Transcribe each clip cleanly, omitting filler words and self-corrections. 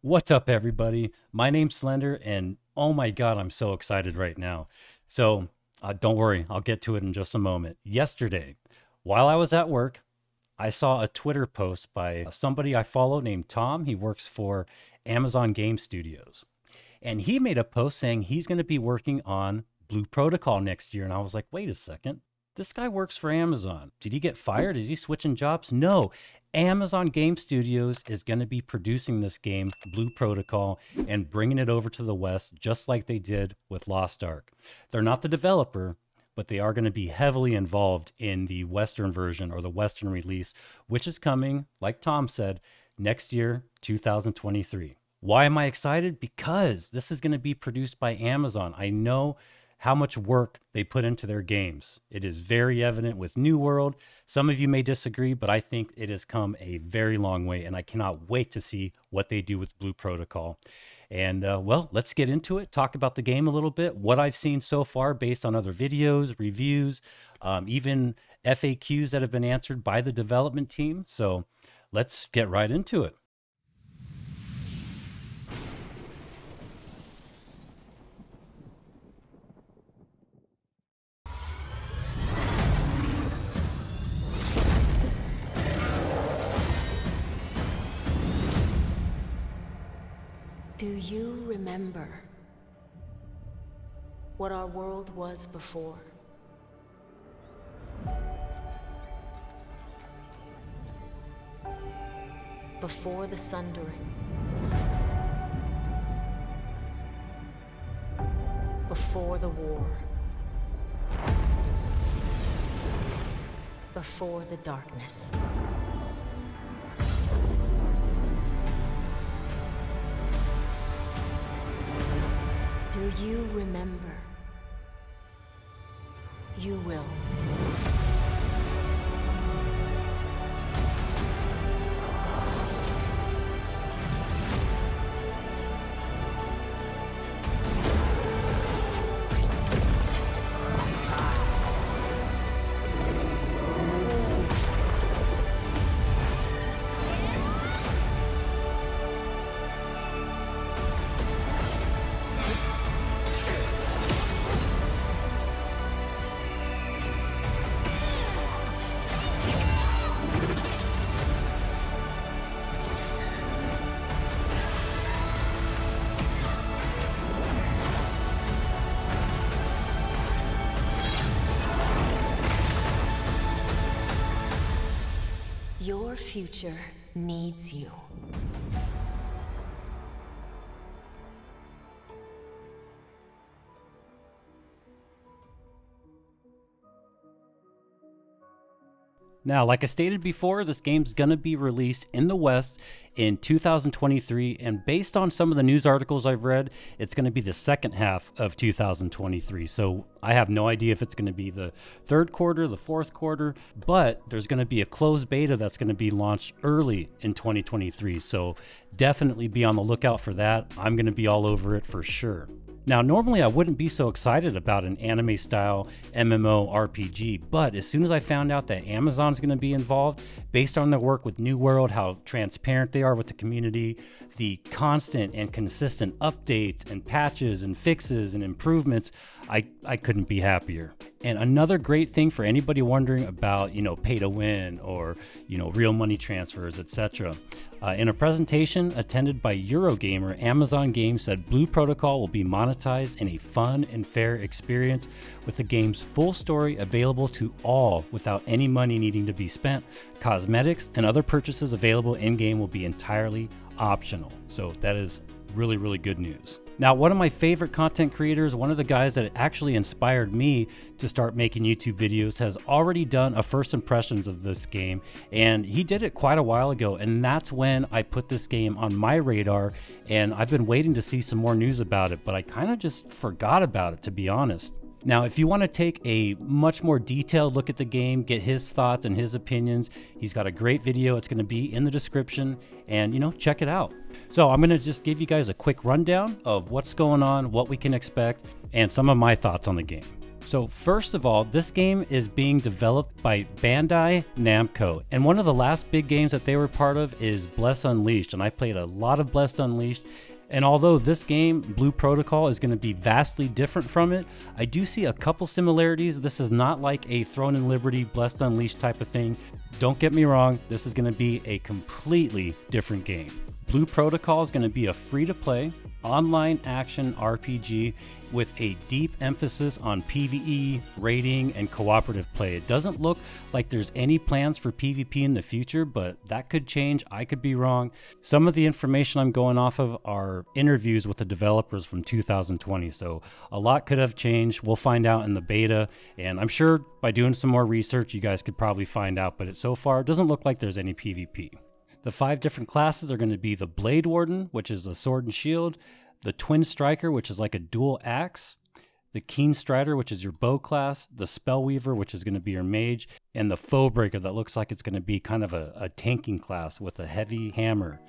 What's up, everybody? My name's Slender, and oh my God, I'm so excited right now. Don't worry, I'll get to it in just a moment. Yesterday, while I was at work, I saw a Twitter post by somebody I follow named Tom. He works for Amazon Game Studios. And he made a post saying he's going to be working on Blue Protocol next year. And I was like, wait a second. This guy works for Amazon. Did he get fired? Is he switching jobs? No. Amazon Game Studios is going to be producing this game, Blue Protocol, and bringing it over to the West, just like they did with Lost Ark. They're not the developer, but they are going to be heavily involved in the Western version or the Western release, which is coming, like Tom said, next year, 2023. Why am I excited? Because this is going to be produced by Amazon. I know how much work they put into their games. It is very evident with New World. Some of you may disagree, but I think it has come a very long way, and I cannot wait to see what they do with Blue Protocol. And well, let's get into it, talk about the game a little bit, what I've seen so far based on other videos, reviews, even FAQs that have been answered by the development team. So let's get right into it. Do you remember what our world was before? Before the sundering. Before the war. Before the darkness. Do you remember? You will. Your future needs you. Now, like I stated before, this game's going to be released in the West in 2023, and based on some of the news articles I've read, it's going to be the second half of 2023. So I have no idea if it's going to be the third quarter, the fourth quarter, but there's going to be a closed beta that's going to be launched early in 2023. So definitely be on the lookout for that. I'm going to be all over it for sure. Now, normally I wouldn't be so excited about an anime-style MMO RPG, but as soon as I found out that Amazon's going to be involved, based on their work with New World, how transparent they are with the community, the constant and consistent updates and patches and fixes and improvements, I couldn't be happier. And another great thing for anybody wondering about, pay to win or, real money transfers, etc. In a presentation attended by Eurogamer, Amazon Games said Blue Protocol will be monetized in a fun and fair experience with the game's full story available to all without any money needing to be spent. Cosmetics and other purchases available in-game will be entirely optional. So that is really, really good news. Now, one of my favorite content creators, one of the guys that actually inspired me to start making YouTube videos, has already done a first impressions of this game, and he did it quite a while ago, and that's when I put this game on my radar, and I've been waiting to see some more news about it, but I kind of just forgot about it, to be honest. Now, if you want to take a much more detailed look at the game, get his thoughts and his opinions, he's got a great video. It's going to be in the description, and check it out. So I'm going to just give you guys a quick rundown of what's going on, what we can expect, and some of my thoughts on the game. So first of all, this game is being developed by Bandai Namco, and one of the last big games that they were part of is Bless Unleashed, and I played a lot of Blessed Unleashed. And although this game, Blue Protocol, is going to be vastly different from it, I do see a couple similarities. This is not like a Throne and Liberty, Blessed Unleashed type of thing. Don't get me wrong, this is going to be a completely different game. Blue Protocol is going to be a free-to-play, online action RPG with a deep emphasis on PvE, raiding, and cooperative play. It doesn't look like there's any plans for PvP in the future, but that could change. I could be wrong. Some of the information I'm going off of are interviews with the developers from 2020, so a lot could have changed. We'll find out in the beta, and I'm sure by doing some more research, you guys could probably find out, but so far, it doesn't look like there's any PvP. The 5 different classes are going to be the Blade Warden, which is a sword and shield, the Twin Striker, which is like a dual axe, the Keen Strider, which is your bow class, the Spellweaver, which is going to be your mage, and the Foe Breaker that looks like it's going to be kind of a tanking class with a heavy hammer.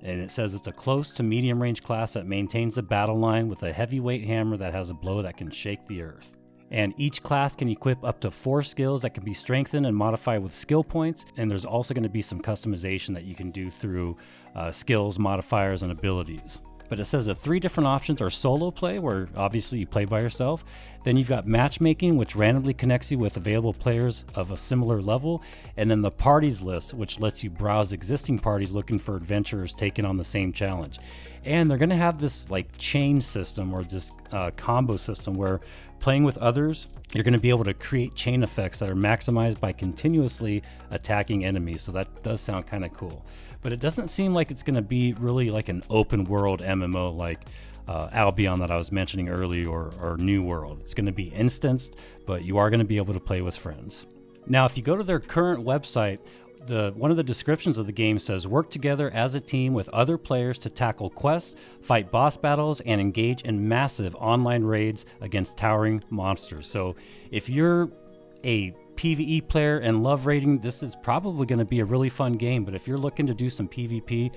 And it says it's a close to medium range class that maintains the battle line with a heavyweight hammer that has a blow that can shake the earth. And each class can equip up to 4 skills that can be strengthened and modified with skill points. And there's also going to be some customization that you can do through skills, modifiers, and abilities. But it says the 3 different options are solo play, where obviously you play by yourself. Then you've got matchmaking, which randomly connects you with available players of a similar level. And then the parties list, which lets you browse existing parties looking for adventurers taking on the same challenge. And they're going to have this like chain system, or this combo system, where playing with others, you're going to be able to create chain effects that are maximized by continuously attacking enemies. So that does sound kind of cool. But it doesn't seem like it's going to be really like an open world MMO like Albion that I was mentioning earlier, or New World. It's going to be instanced, but you are going to be able to play with friends. Now, if you go to their current website, one of the descriptions of the game says, work together as a team with other players to tackle quests, fight boss battles, and engage in massive online raids against towering monsters. So if you're a PvE player and love raiding, this is probably going to be a really fun game. But if you're looking to do some PvP,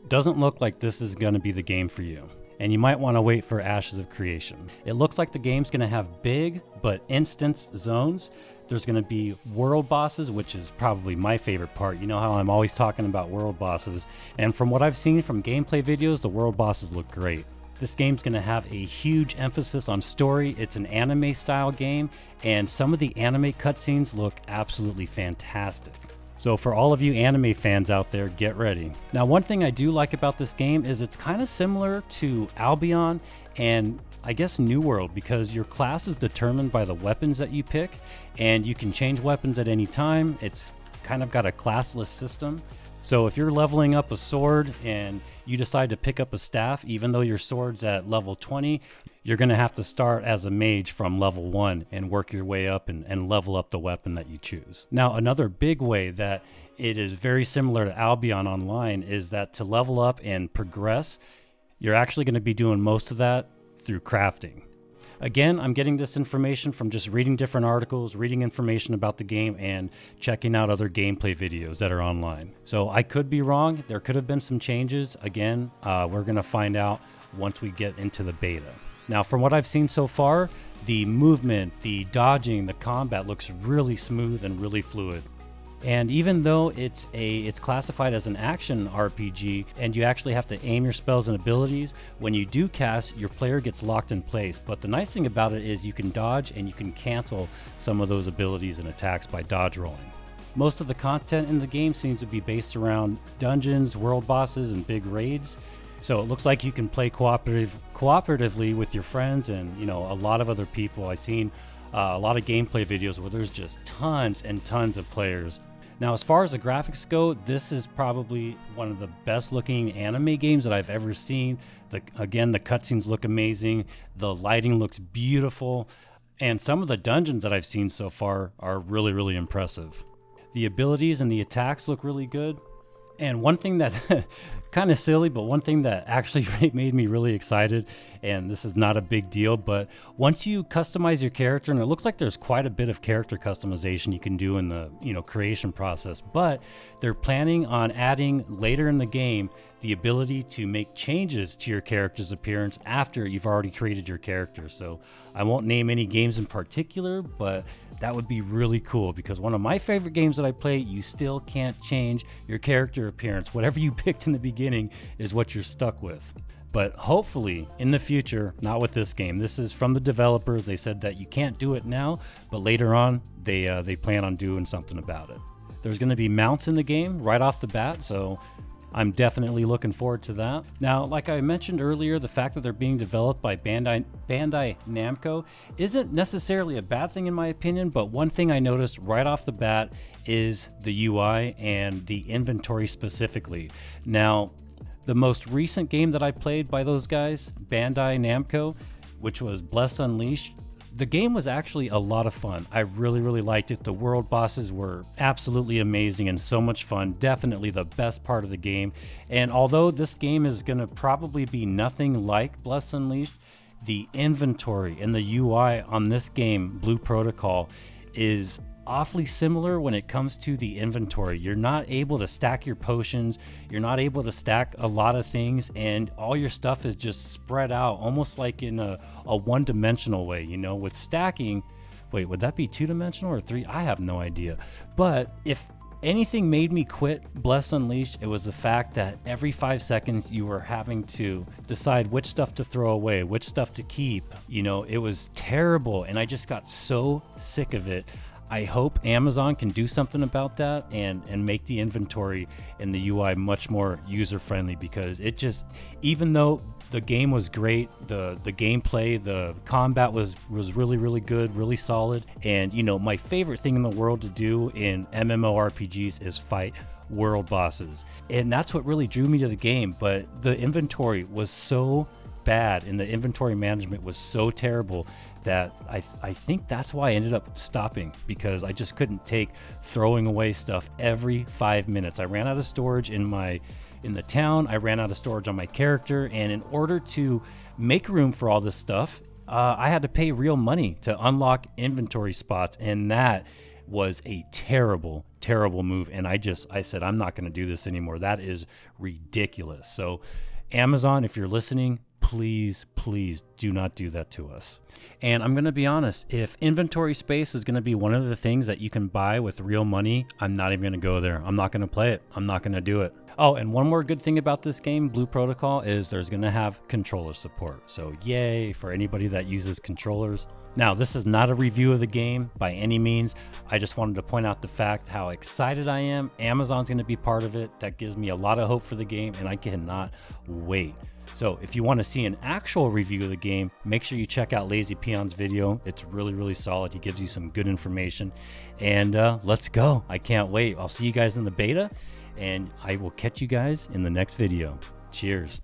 doesn't look like this is going to be the game for you. And you might want to wait for Ashes of Creation. It looks like the game's going to have big but instance zones. There's going to be world bosses, which is probably my favorite part. You know how I'm always talking about world bosses. And from what I've seen from gameplay videos, the world bosses look great. This game's going to have a huge emphasis on story. It's an anime style game, and some of the anime cutscenes look absolutely fantastic. So for all of you anime fans out there, get ready. Now, one thing I do like about this game is it's kind of similar to Albion and I guess New World, because your class is determined by the weapons that you pick, and you can change weapons at any time. It's kind of got a classless system. So if you're leveling up a sword and you decide to pick up a staff, even though your sword's at level 20, you're going to have to start as a mage from level 1 and work your way up and level up the weapon that you choose. Now, another big way that it is very similar to Albion Online is that to level up and progress, you're actually going to be doing most of that through crafting. Again, I'm getting this information from just reading different articles, reading information about the game, and checking out other gameplay videos that are online. So I could be wrong. There could have been some changes. Again, we're going to find out once we get into the beta. Now, from what I've seen so far, the movement, the dodging, the combat looks really smooth and really fluid. And even though it's classified as an action RPG and you actually have to aim your spells and abilities, when you do cast, your player gets locked in place. But the nice thing about it is you can dodge and you can cancel some of those abilities and attacks by dodge rolling. Most of the content in the game seems to be based around dungeons, world bosses, and big raids. So it looks like you can play cooperatively with your friends and, a lot of other people. I've seen a lot of gameplay videos where there's just tons and tons of players. Now, as far as the graphics go, this is probably one of the best looking anime games that I've ever seen. Again, the cutscenes look amazing. The lighting looks beautiful. And some of the dungeons that I've seen so far are really, really impressive. The abilities and the attacks look really good. And one thing that, kind of silly, but one thing that actually made me really excited, and this is not a big deal, but once you customize your character, and it looks like there's quite a bit of character customization you can do in the creation process, but they're planning on adding later in the game the ability to make changes to your character's appearance after you've already created your character. So I won't name any games in particular, but that would be really cool, because one of my favorite games that I play, you still can't change your character appearance. Whatever you picked in the beginning is what you're stuck with. But hopefully in the future, not with this game. This is from the developers. They said that you can't do it now, but later on they plan on doing something about it. There's going to be mounts in the game right off the bat, so I'm definitely looking forward to that. Now, like I mentioned earlier, the fact that they're being developed by Bandai Namco isn't necessarily a bad thing in my opinion, but one thing I noticed right off the bat is the UI and the inventory specifically. Now, the most recent game that I played by those guys, Bandai Namco, which was Bless Unleashed, the game was actually a lot of fun. I really, really liked it. The world bosses were absolutely amazing and so much fun. Definitely the best part of the game. And although this game is going to probably be nothing like Bless Unleashed, the inventory and the UI on this game, Blue Protocol, is awfully similar when it comes to the inventory. You're not able to stack your potions, you're not able to stack a lot of things, and all your stuff is just spread out almost like in a one-dimensional way. You know, with stacking, wait, would that be two-dimensional or three? I have no idea. But if anything made me quit Bless Unleashed, it was the fact that every 5 seconds you were having to decide which stuff to throw away, which stuff to keep. You know, it was terrible, and I just got so sick of it. I hope Amazon can do something about that and make the inventory and the UI much more user-friendly, because it just, even though the game was great, the gameplay, the combat was really, really good, really solid. And, you know, my favorite thing in the world to do in MMORPGs is fight world bosses. And that's what really drew me to the game. But the inventory was so bad and the inventory management was so terrible that I think that's why I ended up stopping, because I just couldn't take throwing away stuff every 5 minutes. I ran out of storage in the town, I ran out of storage on my character, and in order to make room for all this stuff, I had to pay real money to unlock inventory spots, and that was a terrible move. And I said, I'm not going to do this anymore. That is ridiculous. So Amazon, if you're listening, please do not do that to us. And I'm going to be honest, if inventory space is going to be one of the things that you can buy with real money, I'm not even going to go there. I'm not going to play it. I'm not going to do it. Oh, and one more good thing about this game, Blue Protocol, is there's going to have controller support. So yay for anybody that uses controllers. Now, this is not a review of the game by any means. I just wanted to point out the fact how excited I am. Amazon's going to be part of it. That gives me a lot of hope for the game, and I cannot wait. So if you want to see an actual review of the game, make sure you check out Lazy Peon's video. It's really, really solid. He gives you some good information. And let's go. I can't wait. I'll see you guys in the beta, and I will catch you guys in the next video. Cheers.